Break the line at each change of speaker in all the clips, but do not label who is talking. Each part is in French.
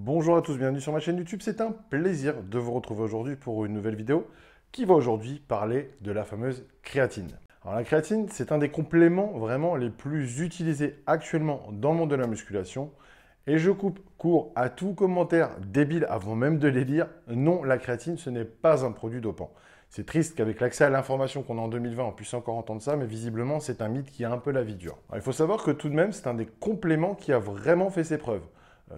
Bonjour à tous, bienvenue sur ma chaîne YouTube. C'est un plaisir de vous retrouver aujourd'hui pour une nouvelle vidéo qui va aujourd'hui parler de la fameuse créatine. Alors la créatine, c'est un des compléments vraiment les plus utilisés actuellement dans le monde de la musculation. Et je coupe court à tout commentaire débile avant même de les lire. Non, la créatine, ce n'est pas un produit dopant. C'est triste qu'avec l'accès à l'information qu'on a en 2020, on puisse encore entendre ça, mais visiblement, c'est un mythe qui a un peu la vie dure. Alors, il faut savoir que tout de même, c'est un des compléments qui a vraiment fait ses preuves,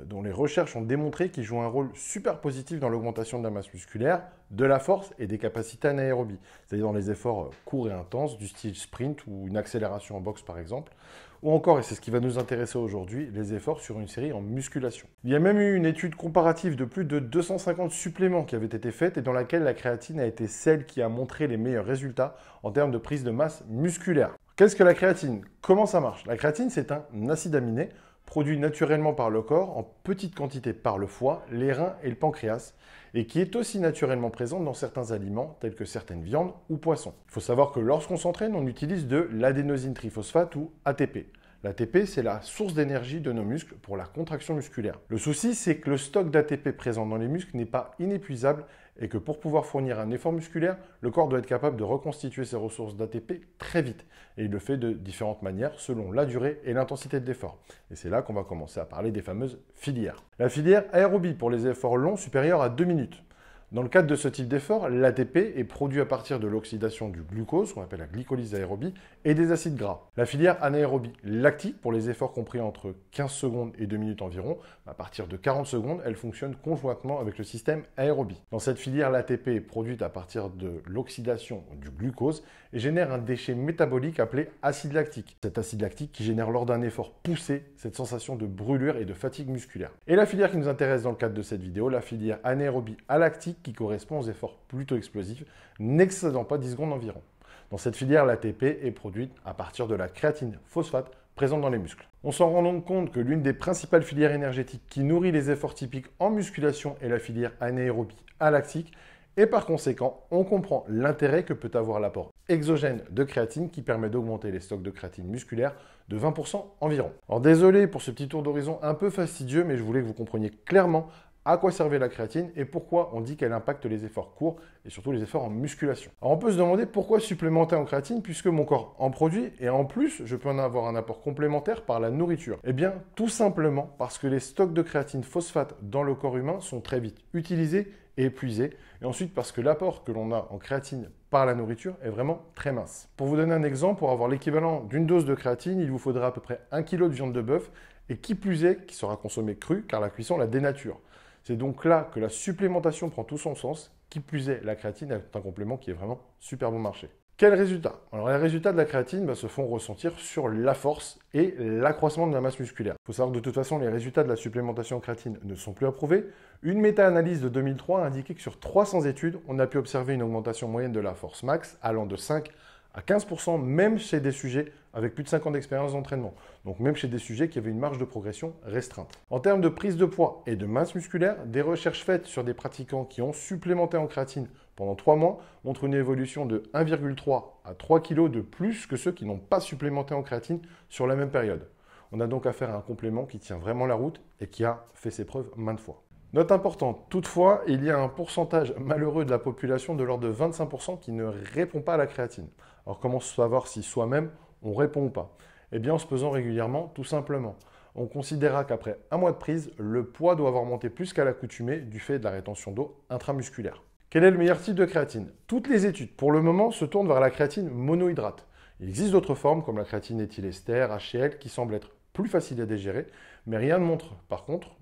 dont les recherches ont démontré qu'il joue un rôle super positif dans l'augmentation de la masse musculaire, de la force et des capacités anaérobies, c'est-à-dire dans les efforts courts et intenses, du style sprint ou une accélération en boxe par exemple, ou encore, et c'est ce qui va nous intéresser aujourd'hui, les efforts sur une série en musculation. Il y a même eu une étude comparative de plus de 250 suppléments qui avait été faite et dans laquelle la créatine a été celle qui a montré les meilleurs résultats en termes de prise de masse musculaire. Qu'est-ce que la créatine? Comment ça marche? La créatine, c'est un acide aminé produit naturellement par le corps en petite quantité par le foie, les reins et le pancréas, et qui est aussi naturellement présente dans certains aliments tels que certaines viandes ou poissons. Il faut savoir que lorsqu'on s'entraîne, on utilise de l'adénosine triphosphate ou ATP. L'ATP, c'est la source d'énergie de nos muscles pour la contraction musculaire. Le souci, c'est que le stock d'ATP présent dans les muscles n'est pas inépuisable et que pour pouvoir fournir un effort musculaire, le corps doit être capable de reconstituer ses ressources d'ATP très vite. Et il le fait de différentes manières selon la durée et l'intensité de l'effort. Et c'est là qu'on va commencer à parler des fameuses filières. La filière aérobie pour les efforts longs supérieurs à 2 minutes. Dans le cadre de ce type d'effort, l'ATP est produit à partir de l'oxydation du glucose, qu'on appelle la glycolyse aérobie, et des acides gras. La filière anaérobie lactique, pour les efforts compris entre 15 secondes et 2 minutes environ, à partir de 40 secondes, elle fonctionne conjointement avec le système aérobie. Dans cette filière, l'ATP est produite à partir de l'oxydation du glucose et génère un déchet métabolique appelé acide lactique. Cet acide lactique qui génère lors d'un effort poussé cette sensation de brûlure et de fatigue musculaire. Et la filière qui nous intéresse dans le cadre de cette vidéo, la filière anaérobie alactique, qui correspond aux efforts plutôt explosifs, n'excédant pas 10 secondes environ. Dans cette filière, l'ATP est produite à partir de la créatine phosphate présente dans les muscles. On s'en rend donc compte que l'une des principales filières énergétiques qui nourrit les efforts typiques en musculation est la filière anaérobie alactique, et par conséquent, on comprend l'intérêt que peut avoir l'apport exogène de créatine qui permet d'augmenter les stocks de créatine musculaire de 20% environ. Alors désolé pour ce petit tour d'horizon un peu fastidieux, mais je voulais que vous compreniez clairement à quoi servait la créatine et pourquoi on dit qu'elle impacte les efforts courts et surtout les efforts en musculation. Alors on peut se demander pourquoi supplémenter en créatine puisque mon corps en produit et en plus je peux en avoir un apport complémentaire par la nourriture. Eh bien tout simplement parce que les stocks de créatine phosphate dans le corps humain sont très vite utilisés et épuisés et ensuite parce que l'apport que l'on a en créatine par la nourriture est vraiment très mince. Pour vous donner un exemple, pour avoir l'équivalent d'une dose de créatine, il vous faudra à peu près 1 kg de viande de bœuf et qui plus est, qui sera consommée crue car la cuisson la dénature. C'est donc là que la supplémentation prend tout son sens. Qui plus est, la créatine est un complément qui est vraiment super bon marché. Quels résultats? Alors les résultats de la créatine se font ressentir sur la force et l'accroissement de la masse musculaire. Il faut savoir que de toute façon, les résultats de la supplémentation en créatine ne sont plus approuvés. Une méta-analyse de 2003 a indiqué que sur 300 études, on a pu observer une augmentation moyenne de la force max allant de 5 à 15%, même chez des sujets avec plus de 5 ans d'expérience d'entraînement. Donc même chez des sujets qui avaient une marge de progression restreinte. En termes de prise de poids et de masse musculaire, des recherches faites sur des pratiquants qui ont supplémenté en créatine pendant 3 mois montrent une évolution de 1,3 à 3 kg de plus que ceux qui n'ont pas supplémenté en créatine sur la même période. On a donc affaire à un complément qui tient vraiment la route et qui a fait ses preuves maintes fois. Note importante, toutefois, il y a un pourcentage malheureux de la population de l'ordre de 25% qui ne répond pas à la créatine. Alors comment savoir si soi-même on répond ou pas? Eh bien en se pesant régulièrement, tout simplement. On considérera qu'après un mois de prise, le poids doit avoir monté plus qu'à l'accoutumée du fait de la rétention d'eau intramusculaire. Quel est le meilleur type de créatine? Toutes les études, pour le moment, se tournent vers la créatine monohydrate. Il existe d'autres formes comme la créatine éthylester, HCl, qui semblent être plus faciles à digérer, mais rien ne montre, par contre,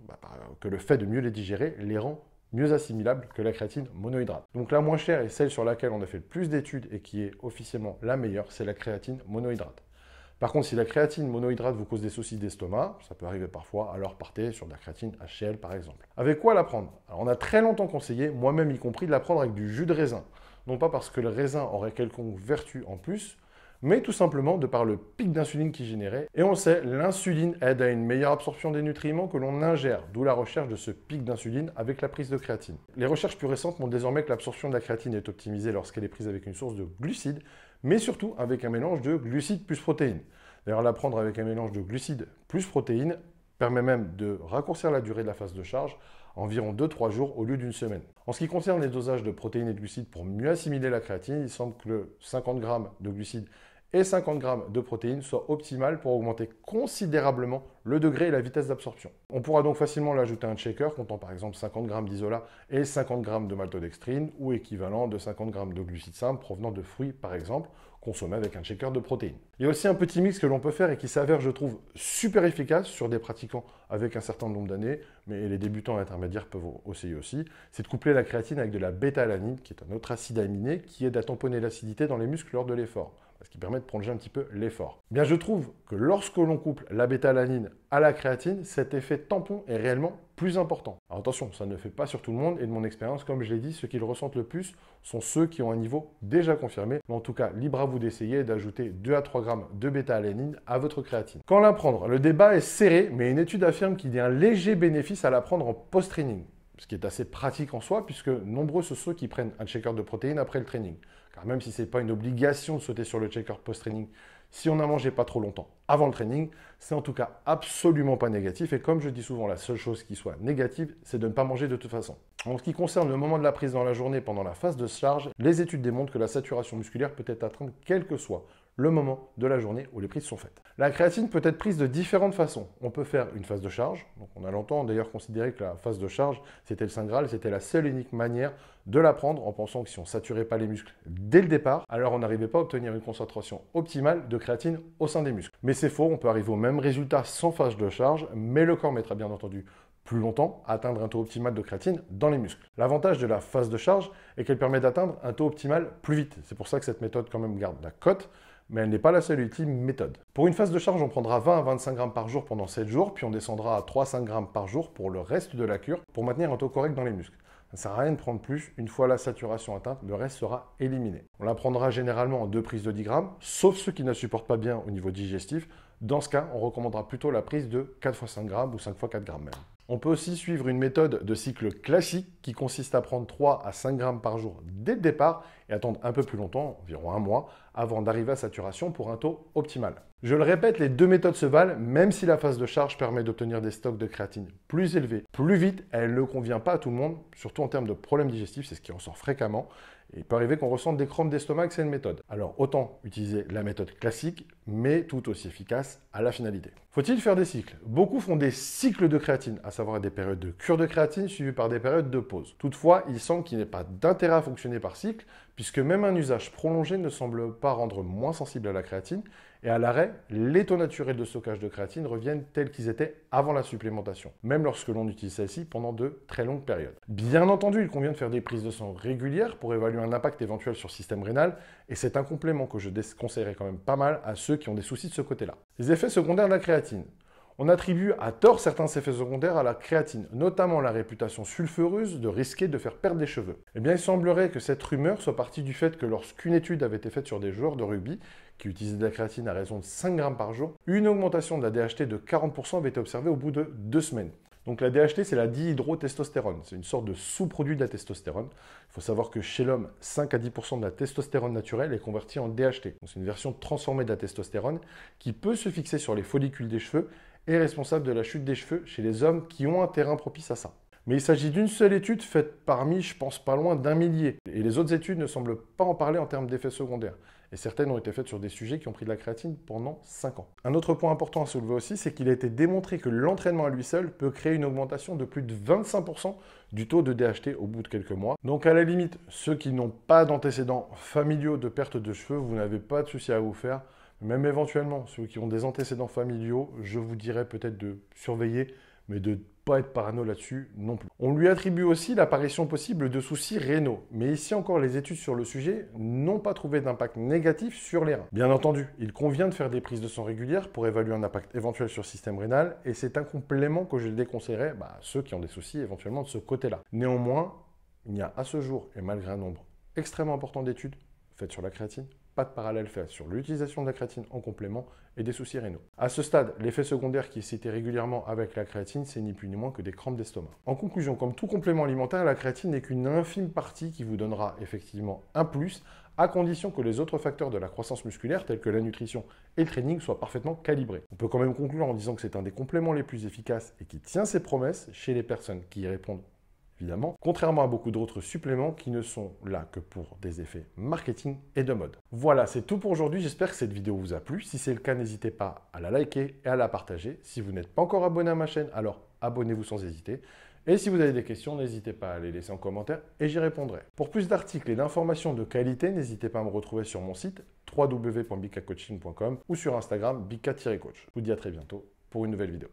que le fait de mieux les digérer les rend mieux assimilables que la créatine monohydrate. Donc la moins chère et celle sur laquelle on a fait le plus d'études et qui est officiellement la meilleure, c'est la créatine monohydrate. Par contre, si la créatine monohydrate vous cause des soucis d'estomac, ça peut arriver parfois, alors partez sur de la créatine HCl par exemple. Avec quoi la prendre? Alors, on a très longtemps conseillé, moi-même y compris, de la prendre avec du jus de raisin. Non pas parce que le raisin aurait quelconque vertu en plus, mais tout simplement de par le pic d'insuline qu'il générait. Et on le sait, l'insuline aide à une meilleure absorption des nutriments que l'on ingère, d'où la recherche de ce pic d'insuline avec la prise de créatine. Les recherches plus récentes montrent désormais que l'absorption de la créatine est optimisée lorsqu'elle est prise avec une source de glucides, mais surtout avec un mélange de glucides plus protéines. D'ailleurs, la prendre avec un mélange de glucides plus protéines permet même de raccourcir la durée de la phase de charge à environ 2-3 jours au lieu d'une semaine. En ce qui concerne les dosages de protéines et de glucides pour mieux assimiler la créatine, il semble que 50 g de glucides et 50 g de protéines soient optimales pour augmenter considérablement le degré et la vitesse d'absorption. On pourra donc facilement l'ajouter à un shaker comptant par exemple 50 g d'isolat et 50 g de maltodextrine ou équivalent de 50 g de glucides simples provenant de fruits par exemple, consommés avec un shaker de protéines. Il y a aussi un petit mix que l'on peut faire et qui s'avère, je trouve, super efficace sur des pratiquants avec un certain nombre d'années, mais les débutants et intermédiaires peuvent essayer aussi, c'est de coupler la créatine avec de la bêta-alanine, qui est un autre acide aminé qui aide à tamponner l'acidité dans les muscles lors de l'effort, ce qui permet de prolonger un petit peu l'effort. Bien, je trouve que lorsque l'on couple la bêta-alanine à la créatine, cet effet tampon est réellement plus important. Alors attention, ça ne fait pas sur tout le monde, et de mon expérience, comme je l'ai dit, ceux qui le ressentent le plus sont ceux qui ont un niveau déjà confirmé. Mais en tout cas, libre à vous d'essayer et d'ajouter 2 à 3 grammes de bêta-alanine à votre créatine. Quand la prendre? Le débat est serré, mais une étude affirme qu'il y a un léger bénéfice à la prendre en post-training, ce qui est assez pratique en soi, puisque nombreux sont ceux qui prennent un shaker de protéines après le training. Car même si ce n'est pas une obligation de sauter sur le shaker post-training, si on n'a mangé pas trop longtemps avant le training, c'est en tout cas absolument pas négatif. Et comme je dis souvent, la seule chose qui soit négative, c'est de ne pas manger de toute façon. En ce qui concerne le moment de la prise dans la journée pendant la phase de charge, les études démontrent que la saturation musculaire peut être atteinte quel que soit le moment de la journée où les prises sont faites. La créatine peut être prise de différentes façons. On peut faire une phase de charge. Donc on a longtemps d'ailleurs considéré que la phase de charge, c'était le Saint Graal, c'était la seule et unique manière de la prendre en pensant que si on ne saturait pas les muscles dès le départ, alors on n'arrivait pas à obtenir une concentration optimale de créatine au sein des muscles. Mais c'est faux, on peut arriver au même résultat sans phase de charge, mais le corps mettra bien entendu plus longtemps à atteindre un taux optimal de créatine dans les muscles. L'avantage de la phase de charge est qu'elle permet d'atteindre un taux optimal plus vite. C'est pour ça que cette méthode quand même garde la cote, mais elle n'est pas la seule ultime méthode. Pour une phase de charge, on prendra 20 à 25 grammes par jour pendant 7 jours, puis on descendra à 3-5 grammes par jour pour le reste de la cure, pour maintenir un taux correct dans les muscles. Ça ne sert à rien de prendre plus, une fois la saturation atteinte, le reste sera éliminé. On la prendra généralement en 2 prises de 10 grammes, sauf ceux qui ne supportent pas bien au niveau digestif. Dans ce cas, on recommandera plutôt la prise de 4 x 5 grammes ou 5 x 4 grammes même. On peut aussi suivre une méthode de cycle classique qui consiste à prendre 3 à 5 grammes par jour dès le départ et attendre un peu plus longtemps, environ un mois, avant d'arriver à saturation pour un taux optimal. Je le répète, les deux méthodes se valent, même si la phase de charge permet d'obtenir des stocks de créatine plus élevés, plus vite, elle ne convient pas à tout le monde, surtout en termes de problèmes digestifs, c'est ce qui ressort fréquemment. Et il peut arriver qu'on ressente des crampes d'estomac avec cette méthode. Alors autant utiliser la méthode classique, mais tout aussi efficace à la finalité. Faut-il faire des cycles? Beaucoup font des cycles de créatine, à savoir des périodes de cure de créatine suivies par des périodes de pause. Toutefois, il semble qu'il n'y ait pas d'intérêt à fonctionner par cycle, puisque même un usage prolongé ne semble pas rendre moins sensible à la créatine, et à l'arrêt, les taux naturels de stockage de créatine reviennent tels qu'ils étaient avant la supplémentation, même lorsque l'on utilise celle-ci pendant de très longues périodes. Bien entendu, il convient de faire des prises de sang régulières pour évaluer un impact éventuel sur le système rénal, et c'est un complément que je déconseillerais quand même pas mal à ceux qui ont des soucis de ce côté-là. Les effets secondaires de la créatine. On attribue à tort certains effets secondaires à la créatine, notamment la réputation sulfureuse de risquer de faire perdre des cheveux. Eh bien, il semblerait que cette rumeur soit partie du fait que lorsqu'une étude avait été faite sur des joueurs de rugby qui utilisaient de la créatine à raison de 5 grammes par jour, une augmentation de la DHT de 40% avait été observée au bout de 2 semaines. Donc la DHT, c'est la dihydrotestostérone. C'est une sorte de sous-produit de la testostérone. Il faut savoir que chez l'homme, 5 à 10% de la testostérone naturelle est convertie en DHT. C'est une version transformée de la testostérone qui peut se fixer sur les follicules des cheveux et est responsable de la chute des cheveux chez les hommes qui ont un terrain propice à ça. Mais il s'agit d'une seule étude faite parmi, je pense, pas loin d'1 millier. Et les autres études ne semblent pas en parler en termes d'effets secondaires. Et certaines ont été faites sur des sujets qui ont pris de la créatine pendant 5 ans. Un autre point important à soulever aussi, c'est qu'il a été démontré que l'entraînement à lui seul peut créer une augmentation de plus de 25% du taux de DHT au bout de quelques mois. Donc à la limite, ceux qui n'ont pas d'antécédents familiaux de perte de cheveux, vous n'avez pas de souci à vous faire. Même éventuellement, ceux qui ont des antécédents familiaux, je vous dirais peut-être de surveiller, mais de ne pas être parano là-dessus non plus. On lui attribue aussi l'apparition possible de soucis rénaux. Mais ici encore, les études sur le sujet n'ont pas trouvé d'impact négatif sur les reins. Bien entendu, il convient de faire des prises de sang régulières pour évaluer un impact éventuel sur le système rénal, et c'est un complément que je déconseillerais à ceux qui ont des soucis éventuellement de ce côté-là. Néanmoins, il n'y a à ce jour, et malgré un nombre extrêmement important d'études faites sur la créatine, pas de parallèle fait sur l'utilisation de la créatine en complément et des soucis rénaux. À ce stade, l'effet secondaire qui est cité régulièrement avec la créatine, c'est ni plus ni moins que des crampes d'estomac. En conclusion, comme tout complément alimentaire, la créatine n'est qu'une infime partie qui vous donnera effectivement un plus à condition que les autres facteurs de la croissance musculaire, tels que la nutrition et le training, soient parfaitement calibrés. On peut quand même conclure en disant que c'est un des compléments les plus efficaces et qui tient ses promesses chez les personnes qui y répondent, évidemment, contrairement à beaucoup d'autres suppléments qui ne sont là que pour des effets marketing et de mode. Voilà, c'est tout pour aujourd'hui. J'espère que cette vidéo vous a plu. Si c'est le cas, n'hésitez pas à la liker et à la partager. Si vous n'êtes pas encore abonné à ma chaîne, alors abonnez-vous sans hésiter. Et si vous avez des questions, n'hésitez pas à les laisser en commentaire et j'y répondrai. Pour plus d'articles et d'informations de qualité, n'hésitez pas à me retrouver sur mon site www.bikacoaching.com ou sur Instagram bika-coach. Je vous dis à très bientôt pour une nouvelle vidéo.